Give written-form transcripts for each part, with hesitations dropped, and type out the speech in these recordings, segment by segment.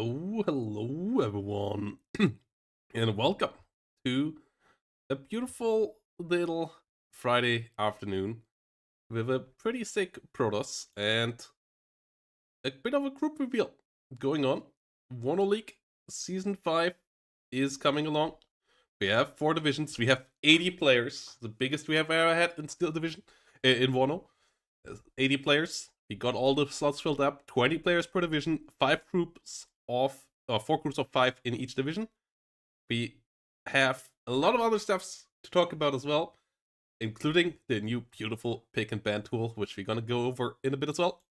Hello everyone, and welcome to a beautiful little Friday afternoon with a pretty sick Protoss and a bit of a group reveal going on. Warno League Season 5 is coming along. We have 4 divisions, we have 80 players, the biggest we have ever had in Steel Division, in Warno. 80 players. We got all the slots filled up, 20 players per division, 5 groups of 4 groups of 5 in each division. We have a lot of other stuffs to talk about as well, including the new beautiful pick and ban tool, which we're gonna go over in a bit as well.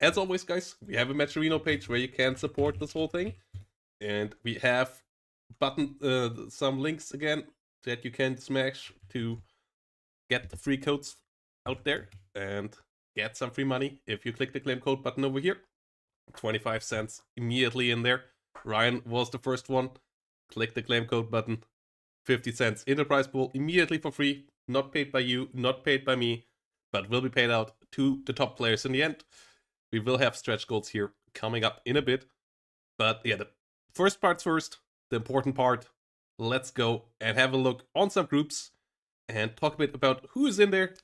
As always, guys, we have a Matcherino page where you can support this whole thing, and we have some links again that you can smash to get the free codes out there and get some free money if you click the claim code button over here. 25 cents immediately in there. Ryan was the first one. Click the claim code button. 50 cents in the prize pool immediately for free. Not paid by you, not paid by me, but will be paid out to the top players in the end. We will have stretch goals here coming up in a bit. But yeah, the first part's first, the important part. Let's go and have a look on some groups and talk a bit about who is in there,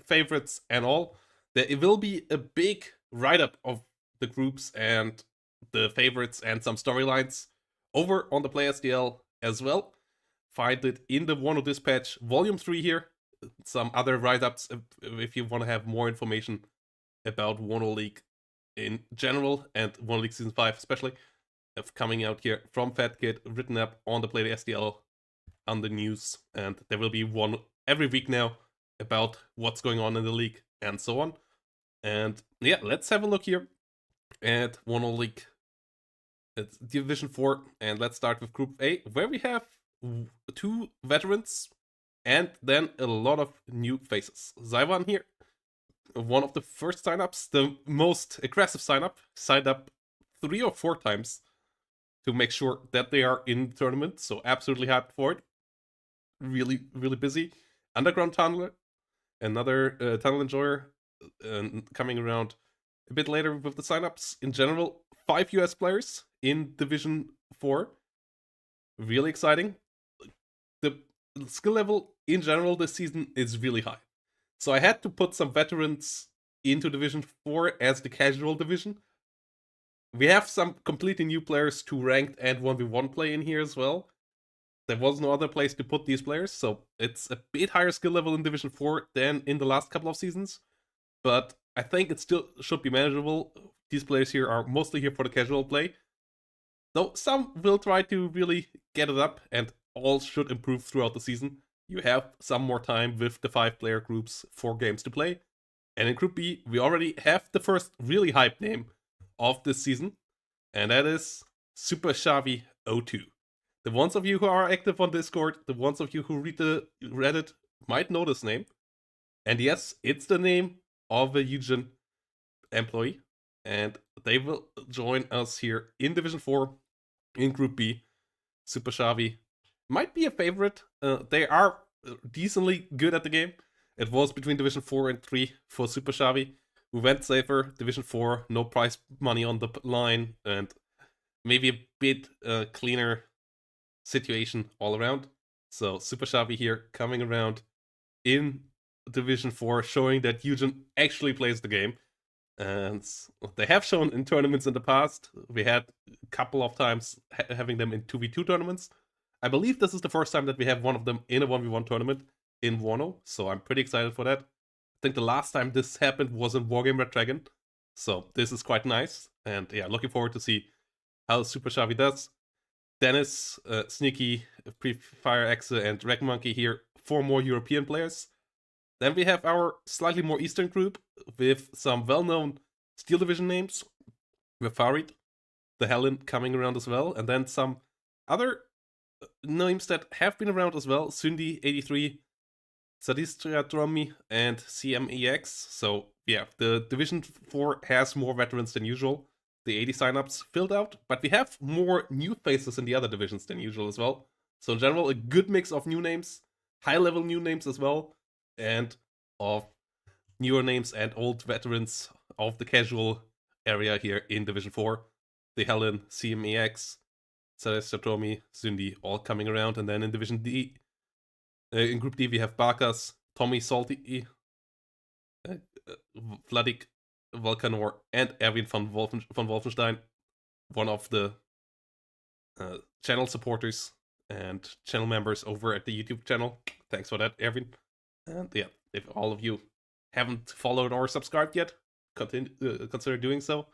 favorites and all. There will be a big write-up of the groups and the favorites and some storylines over on the Play SDL as well. Find it in the Warno Dispatch Volume 3 here. Some other write-ups if you want to have more information about Warno League in general and Warno League Season 5 especially. Coming out here from FatKid, written up on the Play SDL on the news. And there will be one every week now about what's going on in the league and so on. And yeah, let's have a look here at Warno League. It's Division 4, and let's start with Group A, where we have 2 veterans and then a lot of new faces. Zyvan here, one of the first signups, the most aggressive signup, signed up 3 or 4 times to make sure that they are in the tournament, so absolutely hyped for it. Really, really busy. Underground Tunneler, another tunnel enjoyer, coming around a bit later with the signups. In general, 5 US players in Division 4. Really exciting. The skill level in general this season is really high. So I had to put some veterans into Division 4 as the casual division. We have some completely new players to ranked and 1v1 play in here as well. There was no other place to put these players, so it's a bit higher skill level in Division 4 than in the last couple of seasons. But I think it still should be manageable. These players here are mostly here for the casual play. Though some will try to really get it up, and all should improve throughout the season. You have some more time with the 5-player groups, 4 games to play. And in Group B, we already have the first really hype name of this season, and that is Super Xavi 02. The ones of you who are active on Discord, the ones of you who read the Reddit might know this name. And yes, it's the name of a Eugen employee, and they will join us here in Division 4 in Group B. Super Xavi might be a favorite. They are decently good at the game. It was between Division 4 and 3 for Super Xavi. We went safer, Division 4, no prize money on the line, and maybe a bit cleaner situation all around. So Super Xavi here coming around in Division 4, showing that Eugen actually plays the game. And they have shown in tournaments in the past. We had a couple of times having them in 2v2 tournaments. I believe this is the first time that we have one of them in a 1v1 tournament in Warno, so I'm pretty excited for that. I think the last time this happened was in Wargame Red Dragon, so this is quite nice. And yeah, looking forward to see how Super Xavi does. Dennis, Sneaky, Pre-Fire Exe, and Wreck Monkey here, 4 more European players. Then we have our slightly more Eastern group with some well-known Steel Division names. With Farid, the Helen coming around as well, and then some other names that have been around as well. Sundi 83, Sadistra Dromi, and CMEX. So yeah, the Division 4 has more veterans than usual. The 80 signups filled out, but we have more new faces in the other divisions than usual as well. So in general, a good mix of new names, high-level new names as well, and of newer names and old veterans of the casual area here in Division 4. the Helen, CMEX, Celeste Tomi, Zundi all coming around. And then in Division D, in Group D, we have Barkas, Tommy Salty, Vladik, Volcanor, and Erwin von Wolfenstein, one of the channel supporters and channel members over at the YouTube channel. Thanks for that, Erwin. And yeah, if all of you haven't followed or subscribed yet, consider doing so.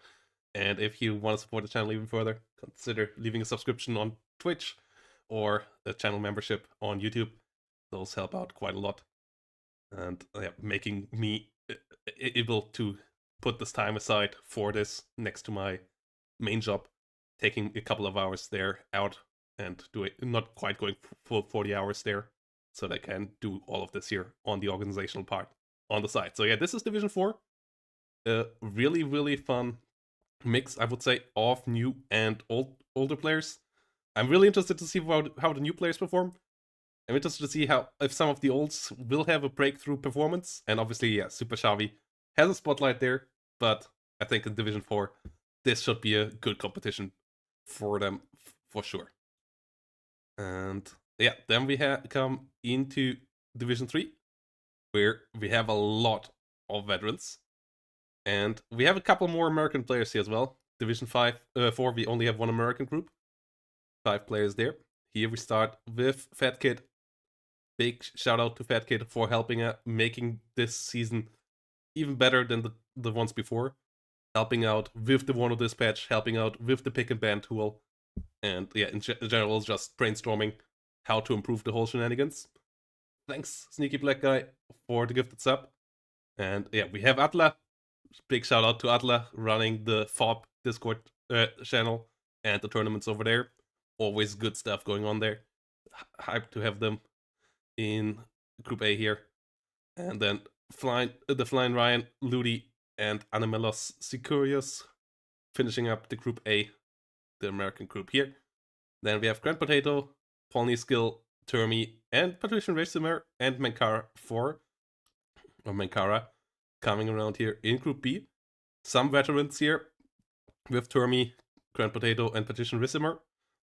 And if you want to support the channel even further, consider leaving a subscription on Twitch or a channel membership on YouTube. Those help out quite a lot. And yeah, making me able to put this time aside for this next to my main job, taking a couple of hours there out and doing, not quite going full 40 hours there, so that I can do all of this here on the organizational part on the side. So yeah, this is Division 4. A really, really fun mix, I would say, of new and older players. I'm really interested to see how the new players perform. I'm interested to see if some of the olds will have a breakthrough performance. And obviously, yeah, Super Xavi has a spotlight there, but I think in Division 4, this should be a good competition for them, for sure. And yeah, then we come into Division 3, where we have a lot of veterans. And we have a couple more American players here as well. Division 4, we only have one American group. 5 players there. Here we start with Fat Kid. Big shout out to Fat Kid for helping making this season even better than the ones before. Helping out with the Warno dispatch, helping out with the pick and ban tool. And yeah, in general, just brainstorming how to improve the whole shenanigans. Thanks, Sneaky Black Guy, for the gifted sub. And yeah, we have Atla. Big shout out to Atla running the FOB Discord channel and the tournaments over there. Always good stuff going on there. Hyped to have them in Group A here. And then the Flying Ryan, Ludi, and Animelos Sicurius finishing up the Group A, the American group here. Then we have Grand Potato, Polny Skill, Termi, and Patrician Racimar and Mankara coming around here in Group B. Some veterans here with Termi, Grand Potato, and Patrician Racimar.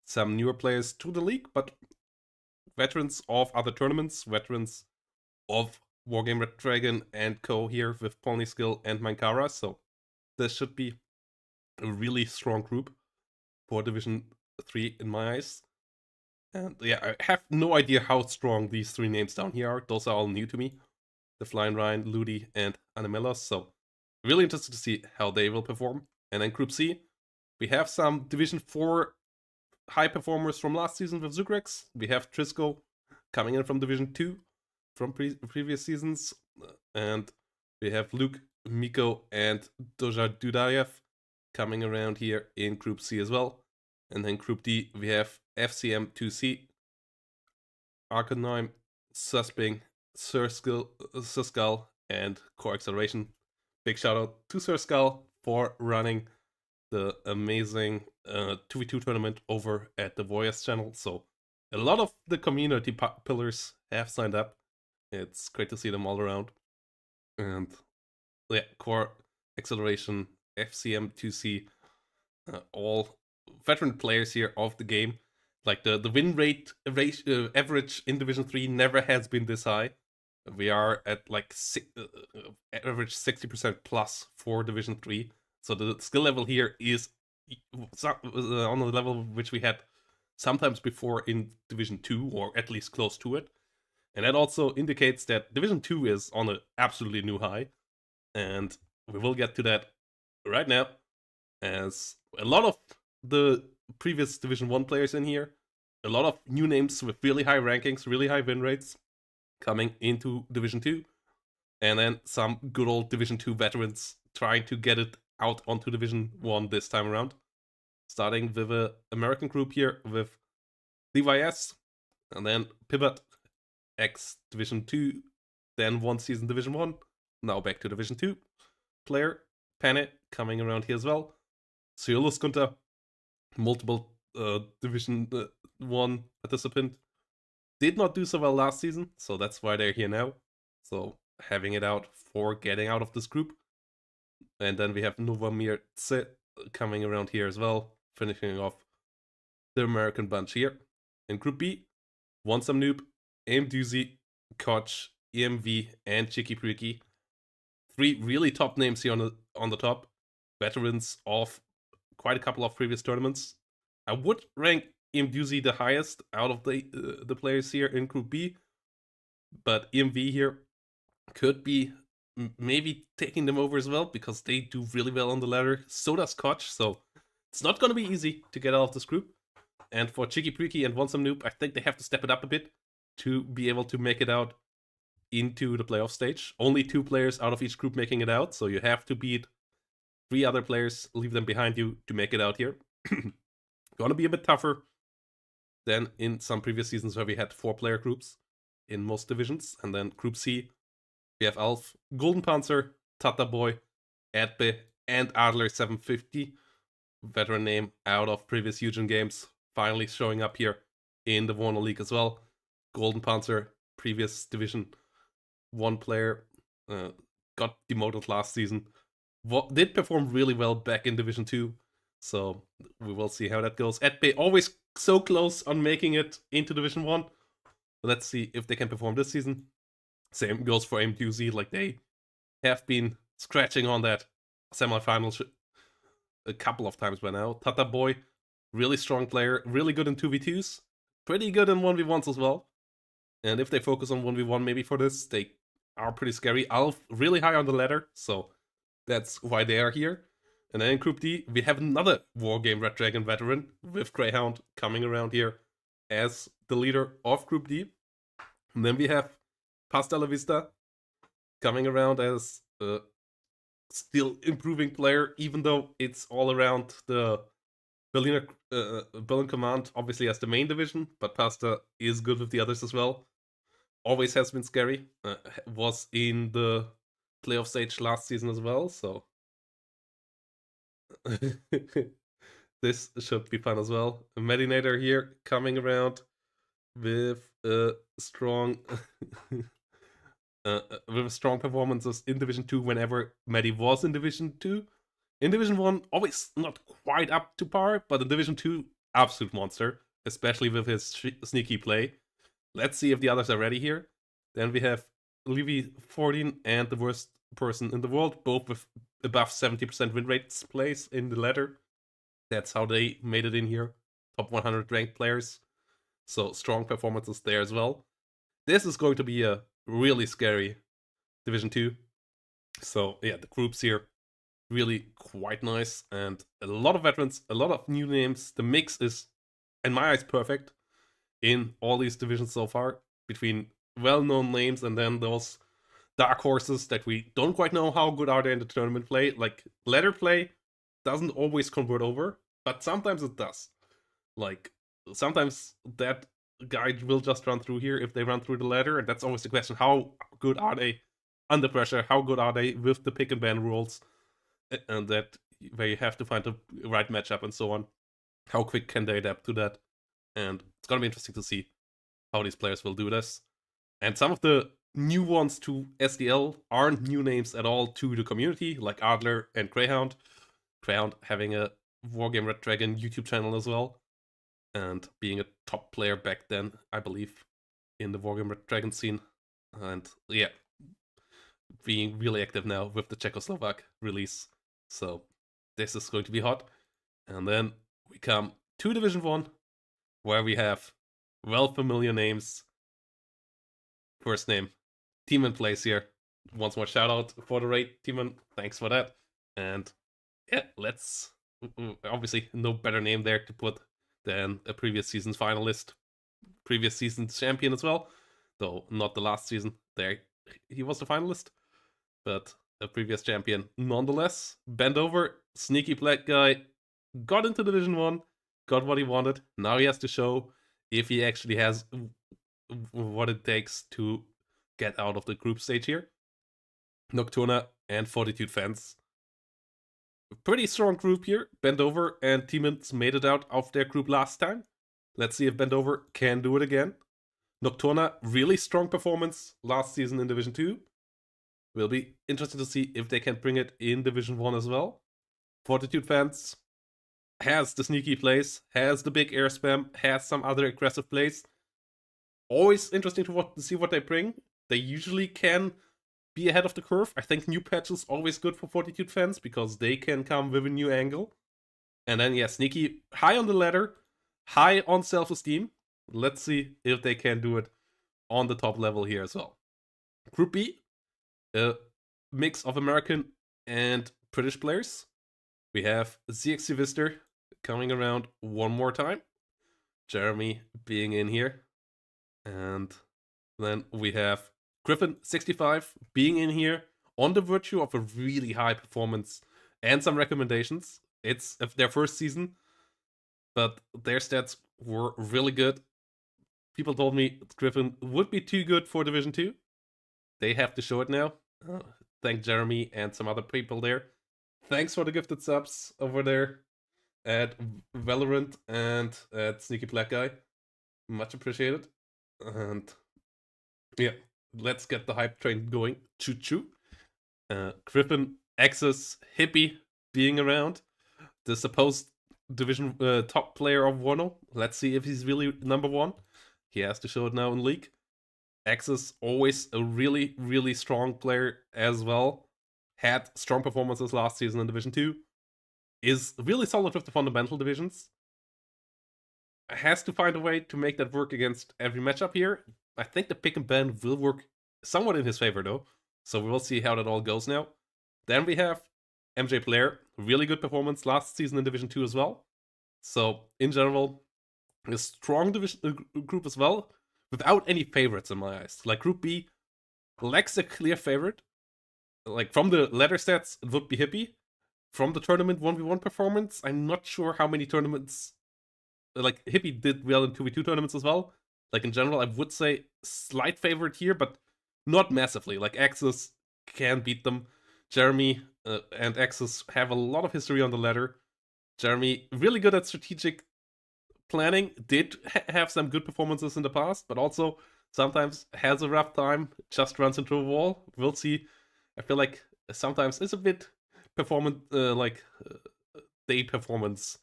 Some newer players to the league, but veterans of other tournaments, veterans of Wargame Red Dragon and co here with Pony Skill and Mankara. So this should be a really strong group for Division 3 in my eyes. And yeah, I have no idea how strong these 3 names down here are. Those are all new to me. The Flying Ryan, Ludi, and Animelos. So really interested to see how they will perform. And then Group C, we have some Division 4 high performers from last season with Zugrex. We have Trisco coming in from Division 2 from previous seasons. And we have Luke, Miko, and Doja Dudayev coming around here in Group C as well. And then Group D, we have FCM2C, Arcanime, Susping, Sir Skull, and Core Acceleration. Big shout out to Sir Skull for running the amazing 2v2 tournament over at the Voyage channel. So a lot of the community pillars have signed up. It's great to see them all around. And yeah, Core Acceleration, FCM2C, all veteran players here of the game. Like the win rate average in Division 3 never has been this high. We are at like average 60% plus for Division 3. So the skill level here is on the level which we had sometimes before in Division 2, or at least close to it. And that also indicates that Division 2 is on an absolutely new high. And we will get to that right now, as a lot of the previous Division 1 players in here, a lot of new names with really high rankings, really high win rates coming into Division 2. And then some good old Division 2 veterans trying to get it out onto Division 1 this time around. Starting with an American group here with DYS, and then Pivot, ex Division 2, then 1 season Division 1, now back to Division 2. Player, Pane, coming around here as well. Ciolus Gunter, multiple Division 1 participant. Did not do so well last season, so that's why they're here now. So having it out for getting out of this group. And then we have Novamir Tse coming around here as well finishing off the American bunch here. In Group B, Want Some Noob, Aim Doozy, Koch, EMV, and Chicky Pricky. 3 really top names here on the top. Veterans of quite a couple of previous tournaments. I would rank EMV the highest out of the players here in Group B, but EMV here could be maybe taking them over as well because they do really well on the ladder. So does Koch, so it's not going to be easy to get out of this group. And for Chicky Pricky and Want Some Noob, I think they have to step it up a bit to be able to make it out into the playoff stage. Only 2 players out of each group making it out, so you have to beat 3 other players, leave them behind you to make it out here. Gonna be a bit tougher than in some previous seasons where we had 4-player groups in most divisions. And then Group C, we have Alf, Golden Panzer, Tata Boy, Adbe, and Adler 750. Veteran name out of previous Eugen games, finally showing up here in the Warno League as well. Golden Panzer, previous Division 1 player, got demoted last season. Did perform really well back in Division 2, so we will see how that goes. Adbe always so close on making it into Division 1. Let's see if they can perform this season. Same goes for MQZ, like they have been scratching on that semifinal a couple of times by now. Tata Boy, really strong player, really good in 2v2s, pretty good in 1v1s as well. And if they focus on 1v1 maybe for this, they are pretty scary. Alf, really high on the ladder, so that's why they are here. And then in Group D, we have another Wargame Red Dragon veteran with Greyhound coming around here as the leader of Group D. And then we have Pasta La Vista coming around as a still improving player, even though it's all around the Berlin Command, obviously as the main division, but Pasta is good with the others as well. Always has been scary. Was in the playoff stage last season as well, so this should be fun as well. A Medinator here coming around with a strong with strong performances in Division 2 whenever Medi was in Division 2. In Division 1, always not quite up to par, but in Division 2, absolute monster, especially with his sneaky play. Let's see if the others are ready here. Then we have Levy 14 and the worst person in the world, both with above 70% win rates plays in the ladder. That's how they made it in here. Top 100 ranked players. So strong performances there as well. This is going to be a really scary Division 2. So yeah, the groups here really quite nice, and a lot of veterans, a lot of new names. The mix is, in my eyes, perfect in all these divisions so far, between well-known names and then those dark horses that we don't quite know how good are they in the tournament play. Like, ladder play doesn't always convert over, but sometimes it does. Like, sometimes that guy will just run through here if they run through the ladder, and that's always the question: how good are they under pressure? How good are they with the pick and ban rules? And that where you have to find the right matchup and so on. How quick can they adapt to that? And it's gonna be interesting to see how these players will do this. And some of the new ones to SDL aren't new names at all to the community, like Adler and Greyhound. Greyhound having a Wargame Red Dragon YouTube channel as well, and being a top player back then, I believe, in the Wargame Red Dragon scene. And yeah, being really active now with the Czechoslovak release. So this is going to be hot. And then we come to Division 1, where we have well-familiar names. First name, Timon plays here. Once more shout out for the raid, Timon. Thanks for that. And yeah, let's... Obviously, no better name there to put than a previous season's finalist. Previous season's champion as well. Though not the last season. There he was the finalist. But a previous champion nonetheless. Bent over, sneaky black guy, got into Division 1, got what he wanted. Now he has to show if he actually has what it takes to get out of the group stage here. Nocturna and Fortitude Fence. Pretty strong group here. Bent over and Tiemens made it out of their group last time. Let's see if Bent over can do it again. Nocturna, really strong performance last season in Division 2. Will be interesting to see if they can bring it in Division 1 as well. Fortitude Fans, has the sneaky plays, has the big air spam, has some other aggressive plays. Always interesting to see what they bring. They usually can be ahead of the curve. I think new patches always good for Fortitude fans because they can come with a new angle. And then, yeah, sneaky, high on the ladder, high on self-esteem. Let's see if they can do it on the top level here as well. Group B, a mix of American and British players. We have ZXC Vister coming around one more time. Jeremy being in here. And then we have Griffin65 being in here on the virtue of a really high performance and some recommendations. It's their first season, but their stats were really good. People told me Griffin would be too good for Division 2. They have to show it now. Thank Jeremy and some other people there. Thanks for the gifted subs over there at Valorant and at Sneaky Black Guy. Much appreciated. And yeah, let's get the hype train going. Choo choo. Griffin, Axis, Hippie being around. The supposed division top player of Warno. Let's see if he's really number one. He has to show it now in League. Axis, always a really, really strong player as well. Had strong performances last season in Division 2. Is really solid with the fundamental divisions. Has to find a way to make that work against every matchup here. I think the pick and ban will work somewhat in his favor though. So we will see how that all goes now. Then we have MJ Player. Really good performance last season in Division 2 as well. So in general, a strong division group as well, without any favorites in my eyes. Like Group B lacks a clear favorite. Like from the ladder stats, it would be Hippie. From the tournament 1v1 performance, I'm not sure how many tournaments. Like Hippie did well in 2v2 tournaments as well. Like in general, I would say slight favorite here, but not massively. Like Axis can beat them. Jeremy and Axis have a lot of history on the ladder. Jeremy really good at strategic planning, did have some good performances in the past, but also sometimes has a rough time, just runs into a wall. We'll see. I feel like sometimes it's a bit day performance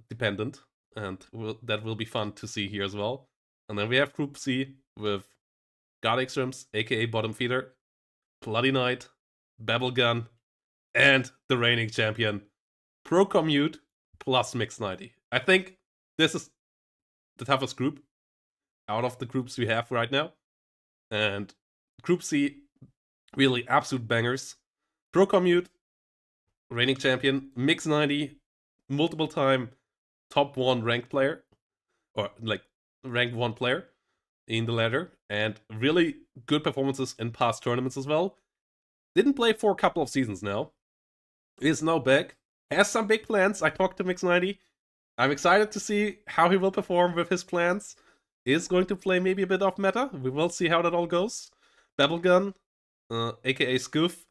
dependent, and that will be fun to see here as well. And then we have Group C with God Extremes, aka Bottom Feeder, Bloody Knight, Babblegun, and the reigning champion, Pro Commute plus Mix 90. I think this is the toughest group out of the groups we have right now. And Group C, really absolute bangers. Pro Commute, reigning champion, Mix 90, multiple time top 1 ranked player, or like ranked 1 player in the ladder, and really good performances in past tournaments as well. Didn't play for a couple of seasons now. Is now back. Has some big plans. I talked to Mix 90. I'm excited to see how he will perform with his plans. Is going to play maybe a bit off meta. We will see how that all goes. Babblegun, aka Scoof,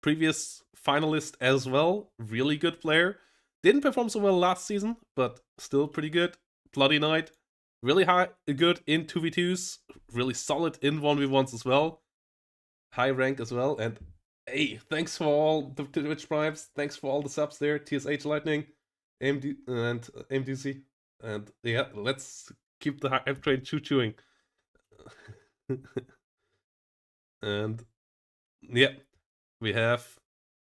previous finalist as well. Really good player. Didn't perform so well last season, but still pretty good. Bloody Knight, really good in 2v2s. Really solid in 1v1s as well. High rank as well. And hey, thanks for all the Twitch Primes. Thanks for all the subs there. TSH Lightning, AMD, and AMDC. And yeah, let's keep the hype train chewing. And yeah, we have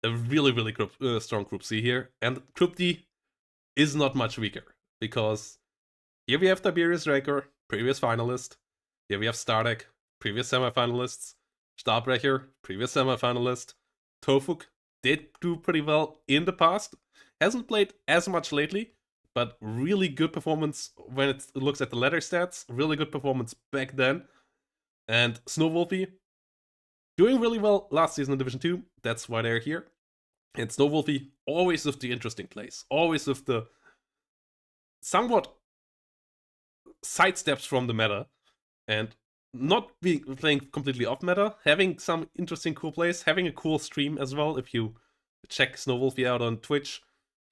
a really, really strong Group C here. And Group D is not much weaker, because here we have Tiberius Raker, previous finalist. Here we have Stardeck, previous semifinalists. Starbrecher, previous semifinalist. Tofuk did do pretty well in the past. Hasn't played as much lately, but really good performance when it looks at the ladder stats. Really good performance back then. And Snowwolfie, doing really well last season in Division 2. That's why they're here. And Snowwolfie, always with the interesting plays. Always with the somewhat sidesteps from the meta. And not playing completely off meta, having some interesting cool plays, having a cool stream as well. If you check Snowwolfie out on Twitch,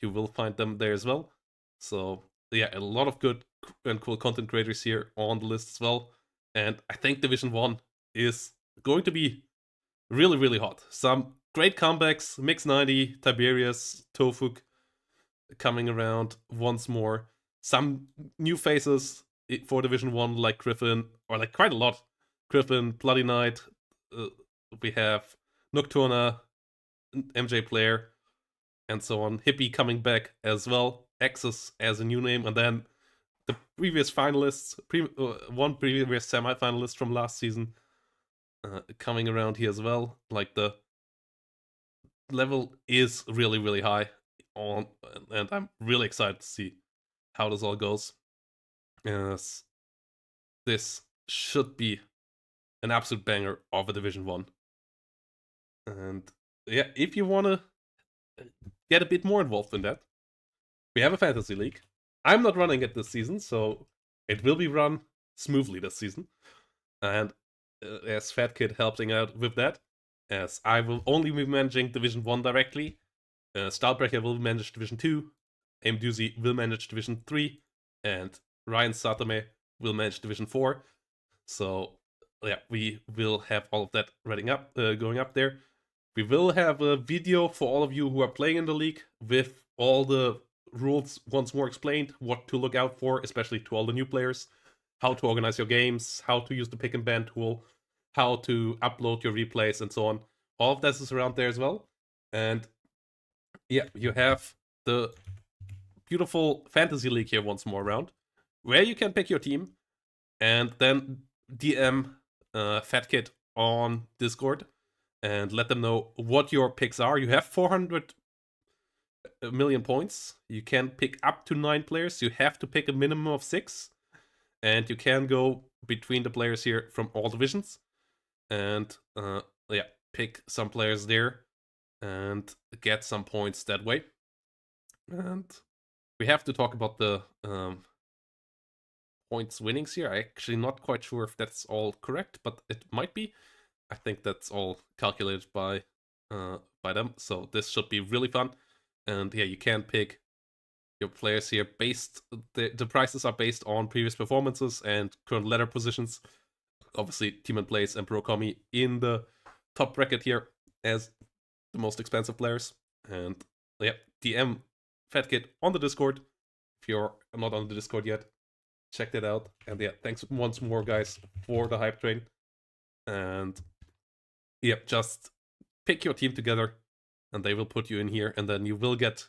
you will find them there as well. So yeah, a lot of good and cool content creators here on the list as well. And I think Division 1 is going to be really, really hot. Some great comebacks, Mix 90, Tiberius, Tofuk, coming around once more. Some new faces for Division 1, like Griffin, or like quite a lot. Griffin, Bloody Knight, we have Nocturna, MJ Player, and so on. Hippie coming back as well. Axis as a new name, and then the previous finalists, one previous semi-finalist from last season, coming around here as well. Like the level is really, really high on, and I'm really excited to see how this all goes. Yes, this should be an absolute banger of a Division 1. And yeah, if you want to get a bit more involved in that, we have a fantasy league. I'm not running it this season, so it will be run smoothly this season. And as Fat Kid helping out with that, as I will only be managing Division 1 directly, Startbreaker will manage Division 2, Aim Doozy will manage Division 3, and Ryan Satame will manage Division 4. So yeah, we will have all of that going up there. We will have a video for all of you who are playing in the league with all the rules once more explained, what to look out for, especially to all the new players, how to organize your games, how to use the pick and ban tool, how to upload your replays, and so on. All of this is around there as well. And yeah, you have the beautiful fantasy league here once more around, where you can pick your team and then DM Fat Kid on Discord and let them know what your picks are. You have 400 million points. You can pick up to 9 players. You have to pick a minimum of 6. And you can go between the players here from all divisions. And yeah, pick some players there and get some points that way. And we have to talk about the points winnings here. I'm actually not quite sure if that's all correct, but it might be. I think that's all calculated by them. So this should be really fun. And yeah, you can pick your players here based. The prices are based on previous performances and current ladder positions. Obviously, Team and Place and Brokomi in the top bracket here as the most expensive players. And yeah, DM Fat Kid on the Discord. If you're not on the Discord yet, check that out. And yeah, thanks once more, guys, for the hype train. And yeah, just pick your team together and they will put you in here, and then you will get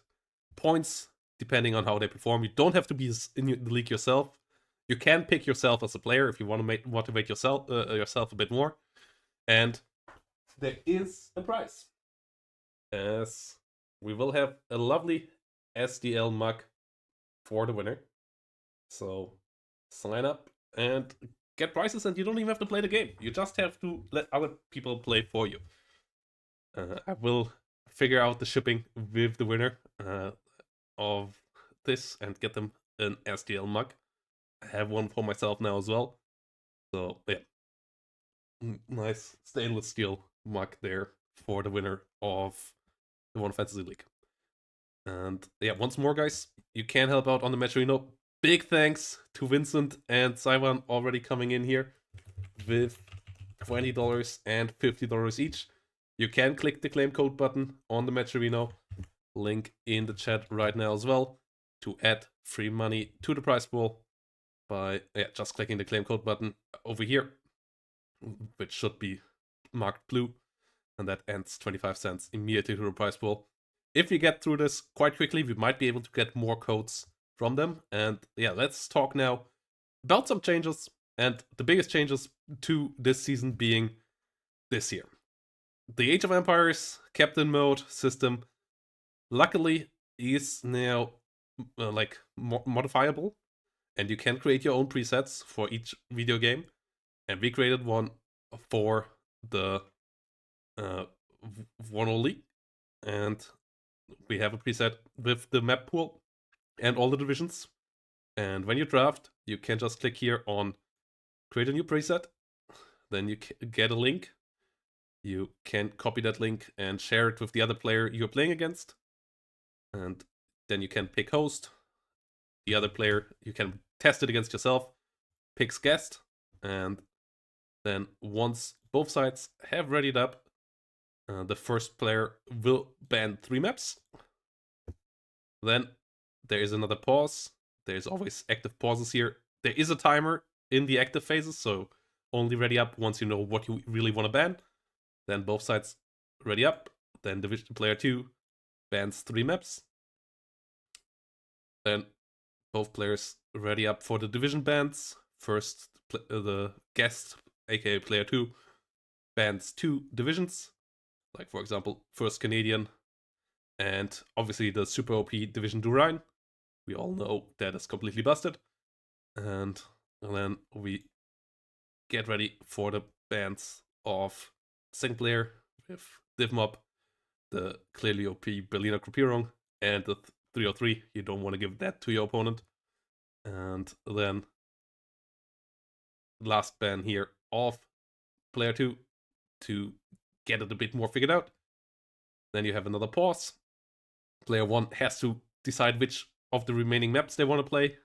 points depending on how they perform. You don't have to be in the league yourself. You can pick yourself as a player if you want to motivate yourself a bit more. And there is a prize, as we will have a lovely SDL mug for the winner. So sign up and get prizes, and you don't even have to play the game. You just have to let other people play for you. I will figure out the shipping with the winner of this and get them an SDL mug. I have one for myself now as well. So yeah, nice stainless steel mug there for the winner of the One Fantasy League. And yeah, once more, guys, you can help out on the match. Big thanks to Vincent and Saiwan already coming in here with $20 and $50 each. You can click the claim code button on the Matcherino, link in the chat right now as well, to add free money to the prize pool by just clicking the claim code button over here, which should be marked blue, and that adds 25 cents immediately to the prize pool. If we get through this quite quickly, we might be able to get more codes from them. And yeah, let's talk now about some changes, and the biggest changes to this season being this year. The Age of Empires Captain Mode system, luckily, is now modifiable, and you can create your own presets for each video game. And we created one for the Warno League, and we have a preset with the map pool and all the divisions. And when you draft, you can just click here on create a new preset. Then you get a link. You can copy that link and share it with the other player you're playing against. And then you can pick host. The other player, you can test it against yourself, picks guest. And then once both sides have readied up, the first player will ban 3 maps. Then there is another pause. There's always active pauses here. There is a timer in the active phases, so only ready up once you know what you really want to ban. Then both sides ready up. Then Division Player 2 bans 3 maps. Then both players ready up for the division bans. First, the guest, aka Player 2, bans 2 divisions. Like, for example, first Canadian, and obviously the super OP Division du Rhine. We all know that is completely busted. And then we get ready for the bans of second player with Divmob, the clearly OP Berliner Gruppierung, and the 303. You don't want to give that to your opponent. And then last ban here of player 2 to get it a bit more figured out. Then you have another pause. Player 1 has to decide which of the remaining maps they want to play.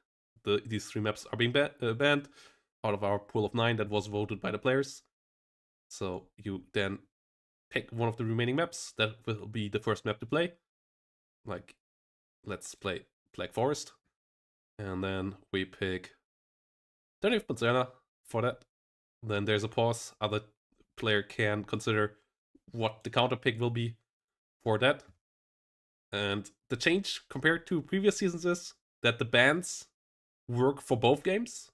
These 3 maps are being banned out of our pool of 9 that was voted by the players. So you then pick one of the remaining maps. That will be the first map to play. Like, let's play Black Forest. And then we pick 30th Panzerna for that. Then there's a pause. Other player can consider what the counter pick will be for that. And the change compared to previous seasons is that the bans work for both games.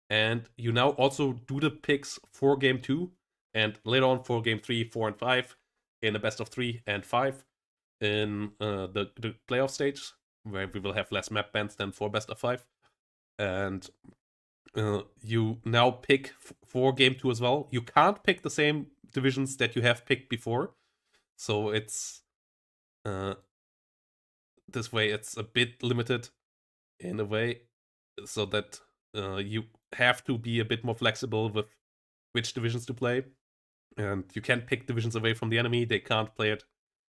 And you now also do the picks for game 2 and later on for game 3, 4, and 5 in a best of 3 and 5 in the playoff stage, where we will have less map bans than for best of 5. And you now pick for game 2 as well. You can't pick the same divisions that you have picked before. So it's this way it's a bit limited in a way, so that you have to be a bit more flexible with which divisions to play. And you can't pick divisions away from the enemy. They can't play it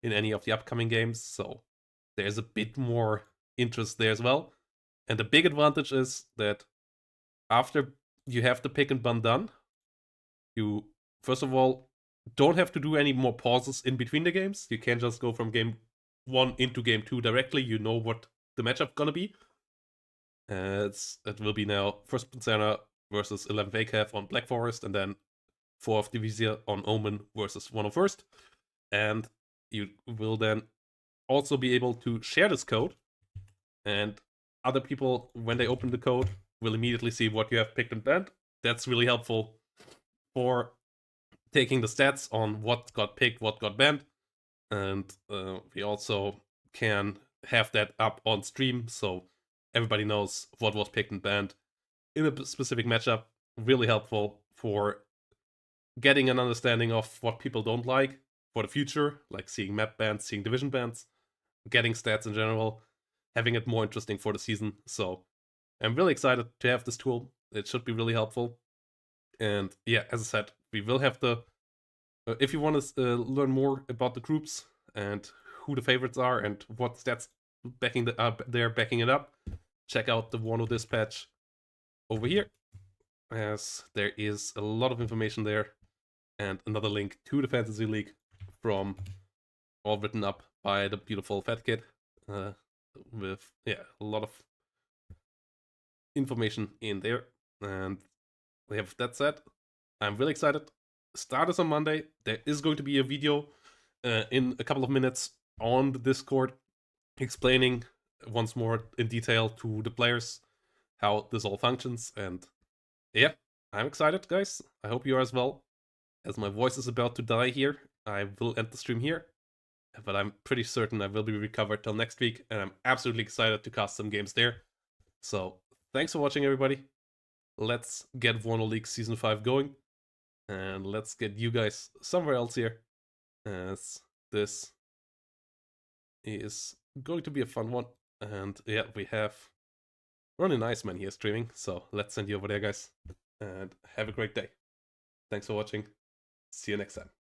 in any of the upcoming games. So there's a bit more interest there as well. And the big advantage is that after you have the pick and ban done, you, first of all, don't have to do any more pauses in between the games. You can just go from game 1 into game 2 directly. You know what the matchup gonna be. It will be now first Panzerna versus 11th ACAF on Black Forest, and then 4th Divisia on Omen versus 101st. And you will then also be able to share this code, and other people, when they open the code, will immediately see what you have picked and banned. That's really helpful for taking the stats on what got picked, what got banned. And we also can have that up on stream, so everybody knows what was picked and banned in a specific matchup. Really helpful for getting an understanding of what people don't like for the future, like seeing map bans, seeing division bans, getting stats in general, having it more interesting for the season. So I'm really excited to have this tool. It should be really helpful. And yeah, as I said, we will have the... if you want to learn more about the groups and who the favorites are and what stats they're backing it up, check out the Warno dispatch over here, as there is a lot of information there, and another link to the Fantasy League from all written up by the beautiful Fat Kid, with a lot of information in there. And with that said, I'm really excited. Start is on Monday. There is going to be a video in a couple of minutes on the Discord explaining once more in detail to the players how this all functions. And yeah, I'm excited, guys. I hope you are as well. As my voice is about to die here, I will end the stream here. But I'm pretty certain I will be recovered till next week, and I'm absolutely excited to cast some games there. So thanks for watching, everybody. Let's get Warno League Season 5 going. And let's get you guys somewhere else here, as this is going to be a fun one. And yeah, we have Running Iceman here streaming, so let's send you over there, guys. And have a great day. Thanks for watching. See you next time.